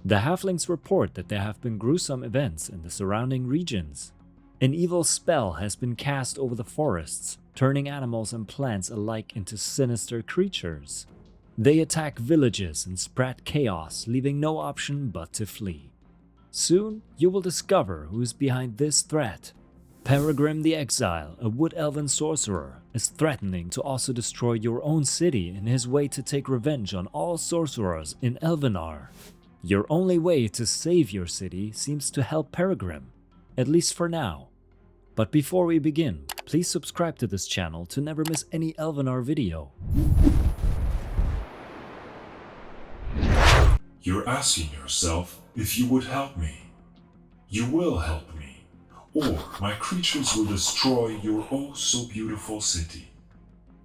The halflings report that there have been gruesome events in the surrounding regions. An evil spell has been cast over the forests, turning animals and plants alike into sinister creatures. They attack villages and spread chaos, leaving no option but to flee. Soon, you will discover who is behind this threat. Peregrim the Exile, a wood elven sorcerer, is threatening to also destroy your own city in his way to take revenge on all sorcerers in Elvenar. Your only way to save your city seems to help Peregrim, at least for now. But before we begin, please subscribe to this channel to never miss any Elvenar video. You're asking yourself if you would help me. You will help me, or my creatures will destroy your oh so beautiful city.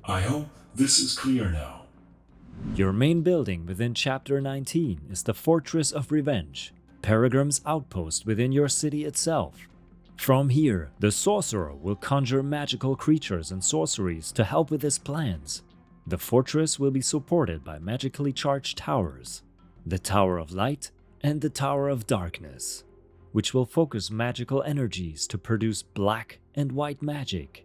I hope this is clear now. Your main building within Chapter 19 is the Fortress of Revenge, Peregrim's outpost within your city itself. From here, the sorcerer will conjure magical creatures and sorceries to help with his plans. The fortress will be supported by magically charged towers, the Tower of Light and the Tower of Darkness, which will focus magical energies to produce black and white magic.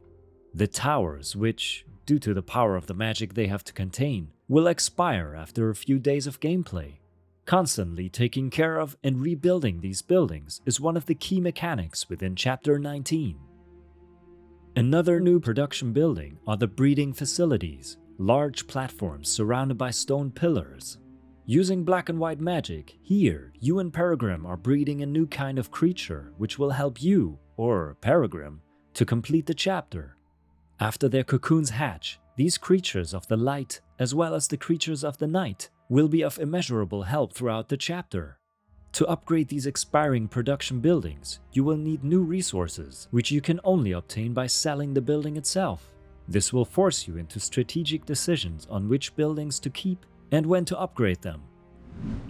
The towers, which, due to the power of the magic they have to contain, will expire after a few days of gameplay. Constantly taking care of and rebuilding these buildings is one of the key mechanics within Chapter 19. Another new production building are the breeding facilities, large platforms surrounded by stone pillars. Using black and white magic, here you and Peregrim are breeding a new kind of creature which will help you, or Peregrim, to complete the chapter. After their cocoons hatch, these creatures of the light, as well as the creatures of the night, will be of immeasurable help throughout the chapter. To upgrade these expiring production buildings, you will need new resources, which you can only obtain by selling the building itself. This will force you into strategic decisions on which buildings to keep and when to upgrade them.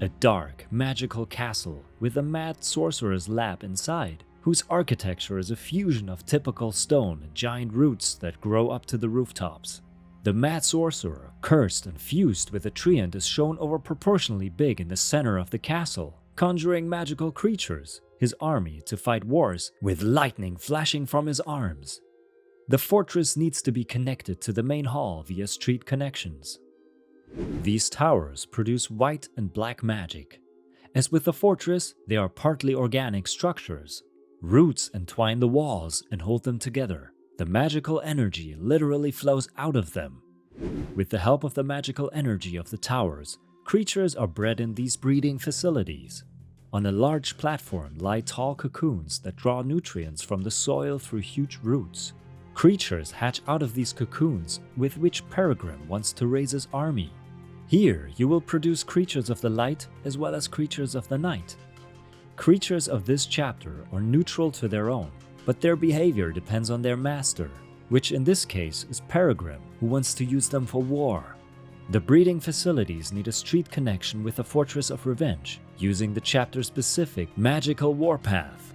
A dark, magical castle with a mad sorcerer's lab inside, whose architecture is a fusion of typical stone and giant roots that grow up to the rooftops. The mad sorcerer, cursed and fused with a treant, is shown over proportionally big in the center of the castle, conjuring magical creatures, his army to fight wars with lightning flashing from his arms. The fortress needs to be connected to the main hall via street connections. These towers produce white and black magic. As with the fortress, they are partly organic structures. Roots entwine the walls and hold them together. The magical energy literally flows out of them. With the help of the magical energy of the towers, creatures are bred in these breeding facilities. On a large platform lie tall cocoons that draw nutrients from the soil through huge roots. Creatures hatch out of these cocoons with which Peregrim wants to raise his army. Here, you will produce creatures of the light as well as creatures of the night. Creatures of this chapter are neutral to their own, but their behavior depends on their master, which in this case is Peregrim, who wants to use them for war. The breeding facilities need a street connection with the Fortress of Revenge, using the chapter-specific magical warpath.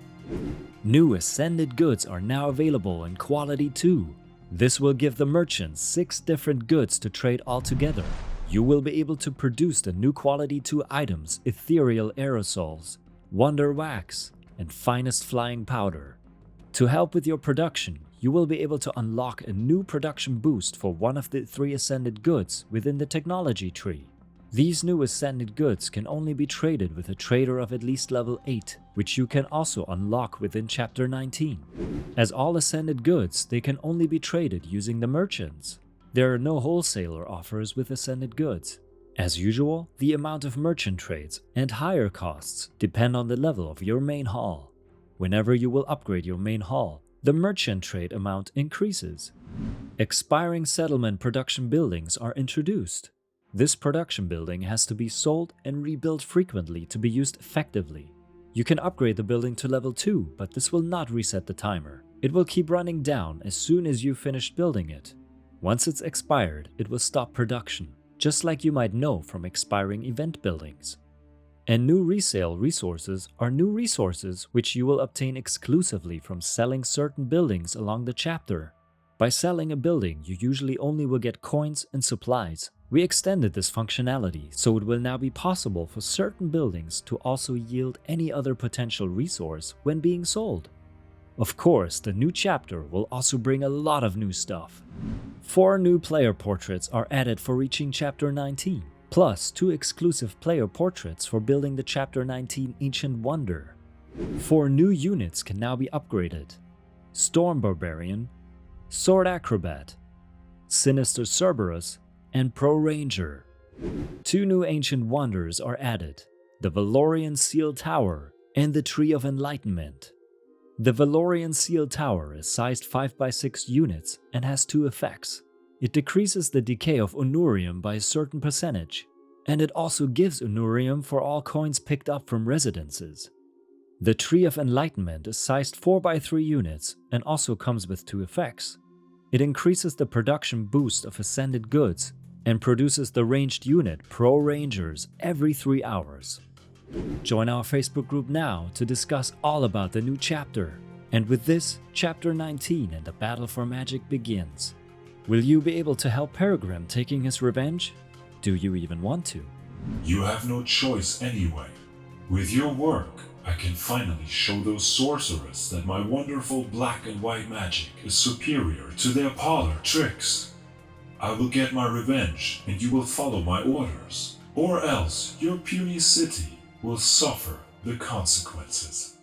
New ascended goods are now available in Quality 2. This will give the merchants 6 different goods to trade altogether. You will be able to produce the new Quality 2 items, Ethereal Aerosols, Wonder Wax, and Finest Flying Powder. To help with your production, you will be able to unlock a new production boost for one of the 3 ascended goods within the technology tree. These new ascended goods can only be traded with a trader of at least level 8, which you can also unlock within Chapter 19. As all ascended goods, they can only be traded using the merchants. There are no wholesaler offers with ascended goods. As usual, the amount of merchant trades and higher costs depend on the level of your main hall. Whenever you will upgrade your main hall, the merchant trade amount increases. Expiring settlement production buildings are introduced. This production building has to be sold and rebuilt frequently to be used effectively. You can upgrade the building to level 2, but this will not reset the timer. It will keep running down as soon as you finished building it. Once it's expired, it will stop production, just like you might know from expiring event buildings. And new resale resources are new resources which you will obtain exclusively from selling certain buildings along the chapter. By selling a building, you usually only will get coins and supplies, We extended this functionality so it will now be possible for certain buildings to also yield any other potential resource when being sold. Of course, the new chapter will also bring a lot of new stuff. 4 new player portraits are added for reaching Chapter 19, plus 2 exclusive player portraits for building the Chapter 19 Ancient Wonder. 4 new units can now be upgraded: Storm Barbarian, Sword Acrobat, Sinister Cerberus, and Pro Ranger. 2 new Ancient Wonders are added: the Valorian Seal Tower and the Tree of Enlightenment. The Valorian Seal Tower is sized 5x6 units and has 2 effects. It decreases the decay of Unurium by a certain percentage, and it also gives Unurium for all coins picked up from residences. The Tree of Enlightenment is sized 4x3 units and also comes with 2 effects. It increases the production boost of ascended goods and produces the ranged unit Pro Rangers every 3 hours. Join our Facebook group now to discuss all about the new chapter. And with this, Chapter 19 and the Battle for Magic begins. Will you be able to help Peregrine taking his revenge? Do you even want to? You have no choice anyway. With your work, I can finally show those sorcerers that my wonderful black and white magic is superior to their parlor tricks. I will get my revenge and you will follow my orders, or else your puny city will suffer the consequences.